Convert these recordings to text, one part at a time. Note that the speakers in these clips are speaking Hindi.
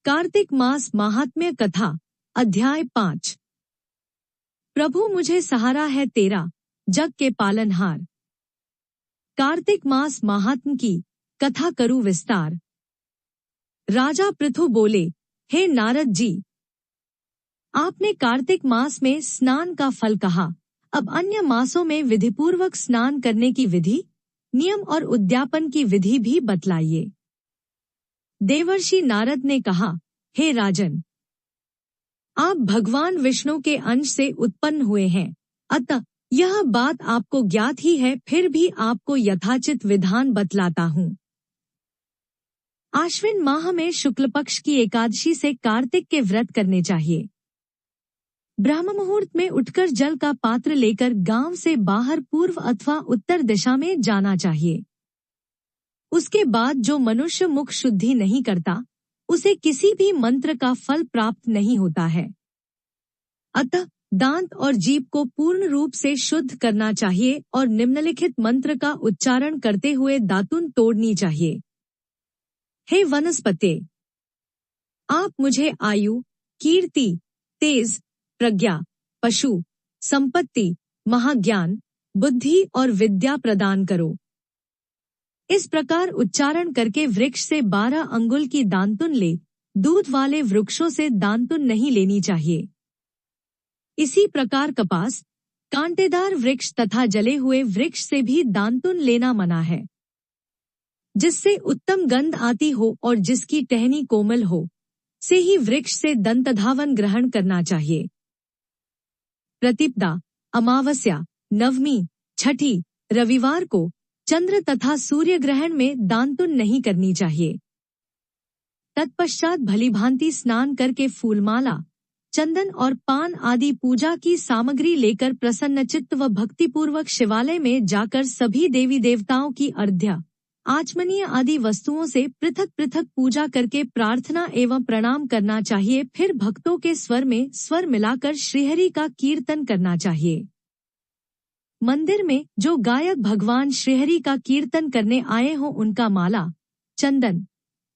कार्तिक मास महात्म्य कथा अध्याय 5। प्रभु मुझे सहारा है तेरा, जग के पालनहार। कार्तिक मास महात्म्य की कथा करूं विस्तार। राजा पृथु बोले, हे नारद जी, आपने कार्तिक मास में स्नान का फल कहा, अब अन्य मासों में विधिपूर्वक स्नान करने की विधि, नियम और उद्यापन की विधि भी बतलाइए। देवर्षि नारद ने कहा, हे राजन, आप भगवान विष्णु के अंश से उत्पन्न हुए हैं, अतः यह बात आपको ज्ञात ही है, फिर भी आपको यथाचित विधान बतलाता हूँ। आश्विन माह में शुक्ल पक्ष की एकादशी से कार्तिक के व्रत करने चाहिए। ब्रह्म मुहूर्त में उठकर जल का पात्र लेकर गांव से बाहर पूर्व अथवा उत्तर दिशा में जाना चाहिए। उसके बाद जो मनुष्य मुख शुद्धि नहीं करता, उसे किसी भी मंत्र का फल प्राप्त नहीं होता है। अतः दांत और जीभ को पूर्ण रूप से शुद्ध करना चाहिए और निम्नलिखित मंत्र का उच्चारण करते हुए दातुन तोड़नी चाहिए। हे वनस्पते, आप मुझे आयु, कीर्ति, तेज, प्रज्ञा, पशु, संपत्ति, महाज्ञान, बुद्धि और विद्या प्रदान करो। इस प्रकार उच्चारण करके वृक्ष से 12 अंगुल की दांतुन ले, दूध वाले वृक्षों से दांतुन नहीं लेनी चाहिए। इसी प्रकार कपास, कांटेदार वृक्ष तथा जले हुए वृक्ष से भी दांतुन लेना मना है। जिससे उत्तम गंध आती हो और जिसकी टहनी कोमल हो, से ही वृक्ष से दंतधावन ग्रहण करना चाहिए। प्रतिपदा, अमावस्या, नवमी, छठी, रविवार को चंद्र तथा सूर्य ग्रहण में दांतुन नहीं करनी चाहिए। तत्पश्चात भलीभांति स्नान करके फूलमाला, चंदन और पान आदि पूजा की सामग्री लेकर प्रसन्नचित्त व भक्तिपूर्वक शिवालय में जाकर सभी देवी देवताओं की अर्घ्य, आचमनीय आदि वस्तुओं से पृथक पृथक पूजा करके प्रार्थना एवं प्रणाम करना चाहिए। फिर भक्तों के स्वर में स्वर मिलाकर श्रीहरि का कीर्तन करना चाहिए। मंदिर में जो गायक भगवान श्रीहरि का कीर्तन करने आए हों उनका माला, चंदन,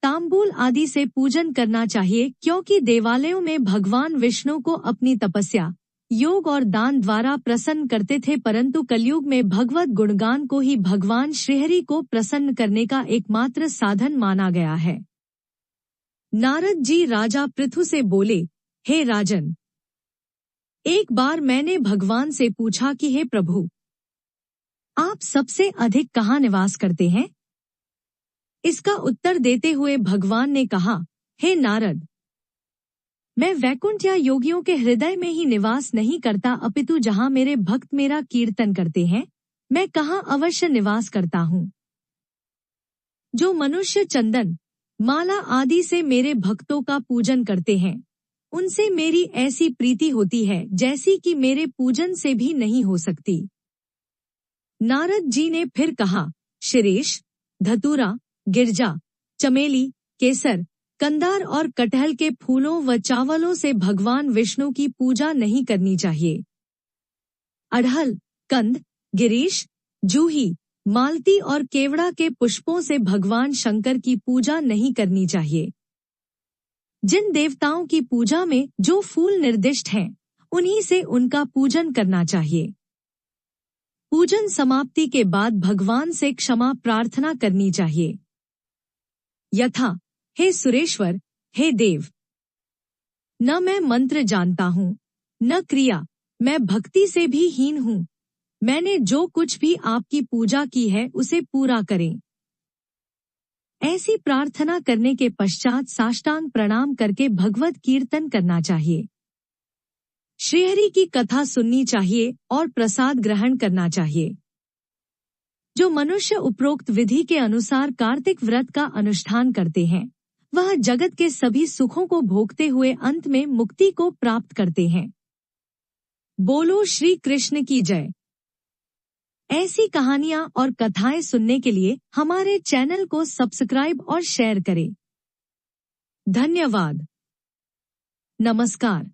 तांबूल आदि से पूजन करना चाहिए, क्योंकि देवालयों में भगवान विष्णु को अपनी तपस्या, योग और दान द्वारा प्रसन्न करते थे, परंतु कलयुग में भगवत गुणगान को ही भगवान श्रीहरि को प्रसन्न करने का एकमात्र साधन माना गया है। नारद जी राजा पृथु से बोले, हे राजन, एक बार मैंने भगवान से पूछा कि हे प्रभु, आप सबसे अधिक कहाँ निवास करते हैं? इसका उत्तर देते हुए भगवान ने कहा, हे नारद, मैं वैकुंठ या योगियों के हृदय में ही निवास नहीं करता, अपितु जहाँ मेरे भक्त मेरा कीर्तन करते हैं, मैं कहाँ अवश्य निवास करता हूँ। जो मनुष्य चंदन, माला आदि से मेरे भक्तों का पूजन करते हैं, उनसे मेरी ऐसी प्रीति होती है जैसी कि मेरे पूजन से भी नहीं हो सकती। नारद जी ने फिर कहा, शिरीष, धतूरा, गिरजा, चमेली, केसर, कंदार और कटहल के फूलों व चावलों से भगवान विष्णु की पूजा नहीं करनी चाहिए। अड़हल, कंद, गिरीश, जूही, मालती और केवड़ा के पुष्पों से भगवान शंकर की पूजा नहीं करनी चाहिए। जिन देवताओं की पूजा में जो फूल निर्दिष्ट हैं, उन्हीं से उनका पूजन करना चाहिए। पूजन समाप्ति के बाद भगवान से क्षमा प्रार्थना करनी चाहिए, यथा, हे सुरेश्वर, हे देव, न मैं मंत्र जानता हूँ, न क्रिया, मैं भक्ति से भी हीन हूँ। मैंने जो कुछ भी आपकी पूजा की है उसे पूरा करें। ऐसी प्रार्थना करने के पश्चात साष्टांग प्रणाम करके भगवत कीर्तन करना चाहिए। श्रीहरि की कथा सुननी चाहिए और प्रसाद ग्रहण करना चाहिए। जो मनुष्य उपरोक्त विधि के अनुसार कार्तिक व्रत का अनुष्ठान करते हैं, वह जगत के सभी सुखों को भोगते हुए अंत में मुक्ति को प्राप्त करते हैं। बोलो श्री कृष्ण की जय। ऐसी कहानियां और कथाएं सुनने के लिए हमारे चैनल को सब्सक्राइब और शेयर करें। धन्यवाद। नमस्कार।